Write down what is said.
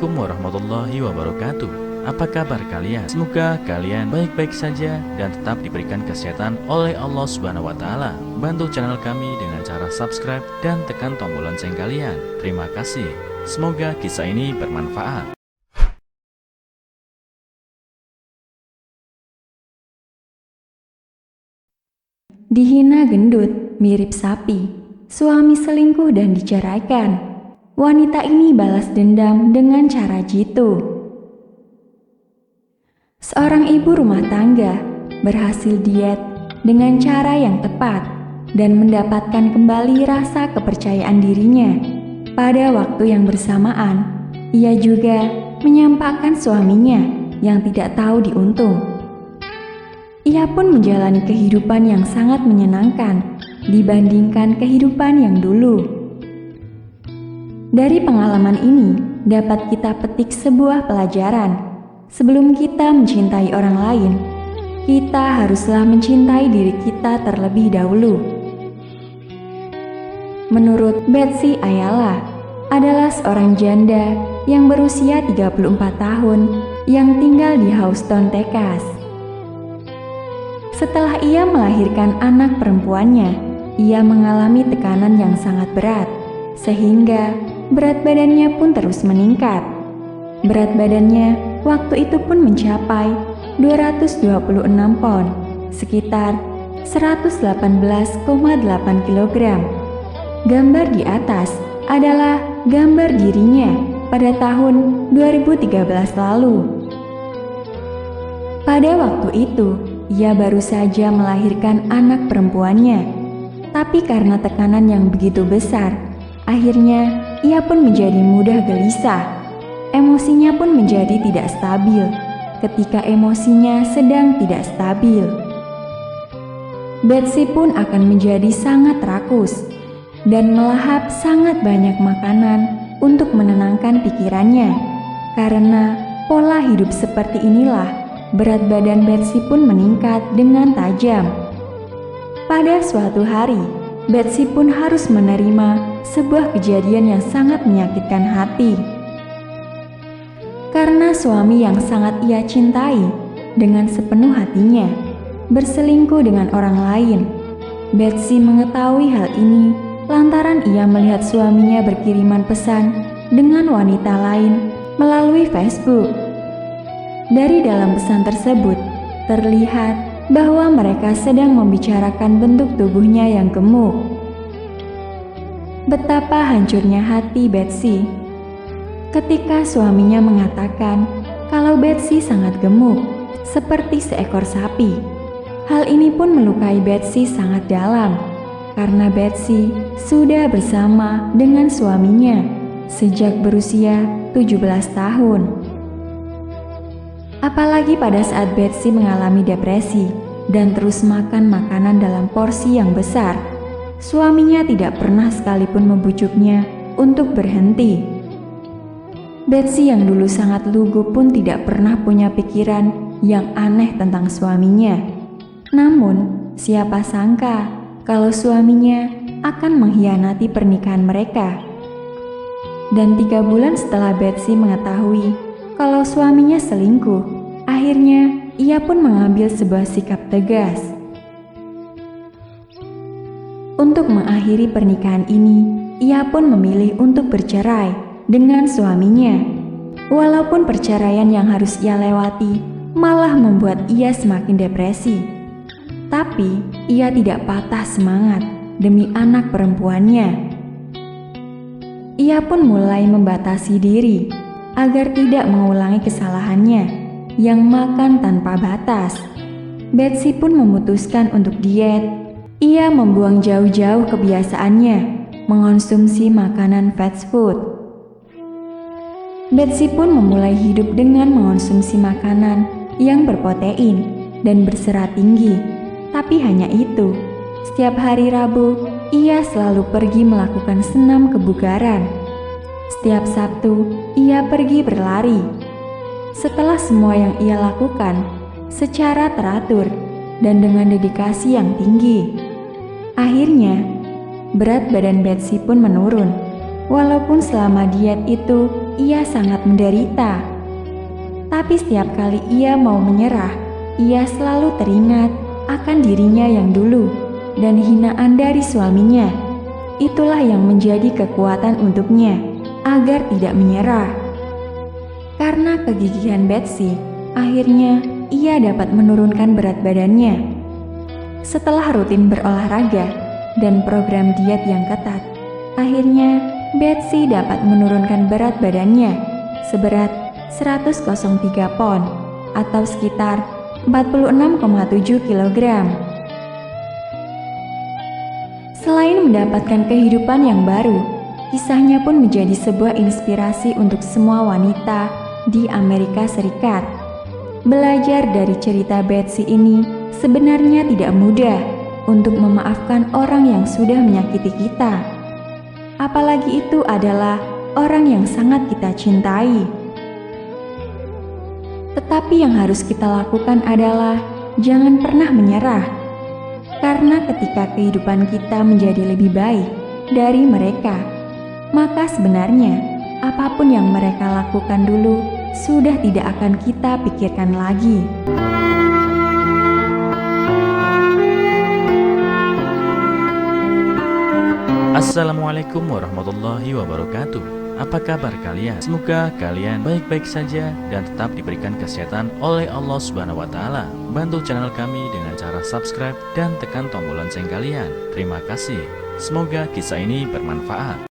Assalamualaikum warahmatullahi wabarakatuh. Apa kabar kalian? Semoga kalian baik-baik saja dan tetap diberikan kesehatan oleh Allah Subhanahu wa taala. Bantu channel kami dengan cara subscribe dan tekan tombol lonceng kalian. Terima kasih. Semoga kisah ini bermanfaat. Dihina gendut, mirip sapi. Suami selingkuh dan diceraikan. Wanita ini balas dendam dengan cara jitu. Seorang ibu rumah tangga berhasil diet dengan cara yang tepat dan mendapatkan kembali rasa kepercayaan dirinya. Pada waktu yang bersamaan, ia juga menyampaikan suaminya yang tidak tahu diuntung. Ia pun menjalani kehidupan yang sangat menyenangkan dibandingkan kehidupan yang dulu. Dari pengalaman ini dapat kita petik sebuah pelajaran. Sebelum kita mencintai orang lain, kita haruslah mencintai diri kita terlebih dahulu. Menurut Betsy Ayala, adalah seorang janda yang berusia 34 tahun yang tinggal di Houston, Texas. Setelah ia melahirkan anak perempuannya, ia mengalami tekanan yang sangat berat, sehingga berat badannya pun terus meningkat. Berat badannya waktu itu pun mencapai 226 pound, sekitar 118,8 kg. Gambar di atas adalah gambar dirinya pada tahun 2013 lalu. Pada waktu itu, ia baru saja melahirkan anak perempuannya, tapi karena tekanan yang begitu besar, akhirnya ia pun menjadi mudah gelisah. Emosinya pun menjadi tidak stabil ketika emosinya sedang tidak stabil. Betsy pun akan menjadi sangat rakus dan melahap sangat banyak makanan untuk menenangkan pikirannya. Karena pola hidup seperti inilah, berat badan Betsy pun meningkat dengan tajam. Pada suatu hari, Betsy pun harus menerima sebuah kejadian yang sangat menyakitkan hati. Karena suami yang sangat ia cintai dengan sepenuh hatinya berselingkuh dengan orang lain. Betsy mengetahui hal ini lantaran ia melihat suaminya berkiriman pesan dengan wanita lain melalui Facebook. Dari dalam pesan tersebut terlihat bahwa mereka sedang membicarakan bentuk tubuhnya yang gemuk. Betapa hancurnya hati Betsy ketika suaminya mengatakan kalau Betsy sangat gemuk, seperti seekor sapi. Hal ini pun melukai Betsy sangat dalam, karena Betsy sudah bersama dengan suaminya sejak berusia 17 tahun. Apalagi pada saat Betsy mengalami depresi dan terus makan makanan dalam porsi yang besar, suaminya tidak pernah sekalipun membujuknya untuk berhenti. Betsy yang dulu sangat lugu pun tidak pernah punya pikiran yang aneh tentang suaminya. Namun, siapa sangka kalau suaminya akan mengkhianati pernikahan mereka. Dan 3 bulan setelah Betsy mengetahui kalau suaminya selingkuh, akhirnya ia pun mengambil sebuah sikap tegas. Untuk mengakhiri pernikahan ini, ia pun memilih untuk bercerai dengan suaminya. Walaupun perceraian yang harus ia lewati malah membuat ia semakin depresi, tapi ia tidak patah semangat demi anak perempuannya. Ia pun mulai membatasi diri agar tidak mengulangi kesalahannya yang makan tanpa batas. Betsy pun memutuskan untuk diet. Ia membuang jauh-jauh kebiasaannya mengonsumsi makanan fast food. Betsy pun memulai hidup dengan mengonsumsi makanan yang berprotein dan berserat tinggi. Tapi hanya itu, setiap hari Rabu, ia selalu pergi melakukan senam kebugaran. Setiap Sabtu, ia pergi berlari. Setelah semua yang ia lakukan secara teratur dan dengan dedikasi yang tinggi, akhirnya berat badan Betsy pun menurun. Walaupun selama diet itu ia sangat menderita. Tapi setiap kali ia mau menyerah, ia selalu teringat akan dirinya yang dulu dan hinaan dari suaminya. Itulah yang menjadi kekuatan untuknya agar tidak menyerah. Karena kegigihan Betsy, akhirnya ia dapat menurunkan berat badannya. Setelah rutin berolahraga dan program diet yang ketat, akhirnya Betsy dapat menurunkan berat badannya seberat 103 pon atau sekitar 46,7 kg. Selain mendapatkan kehidupan yang baru, kisahnya pun menjadi sebuah inspirasi untuk semua wanita di Amerika Serikat. Belajar dari cerita Betsy ini sebenarnya tidak mudah untuk memaafkan orang yang sudah menyakiti kita. Apalagi itu adalah orang yang sangat kita cintai. Tetapi yang harus kita lakukan adalah jangan pernah menyerah. Karena ketika kehidupan kita menjadi lebih baik dari mereka, maka sebenarnya apapun yang mereka lakukan dulu sudah tidak akan kita pikirkan lagi. Assalamualaikum warahmatullahi wabarakatuh. Apa kabar kalian? Semoga kalian baik-baik saja dan tetap diberikan kesehatan oleh Allah Subhanahu wa taala. Bantu channel kami dengan cara subscribe dan tekan tombol lonceng kalian. Terima kasih. Semoga kisah ini bermanfaat.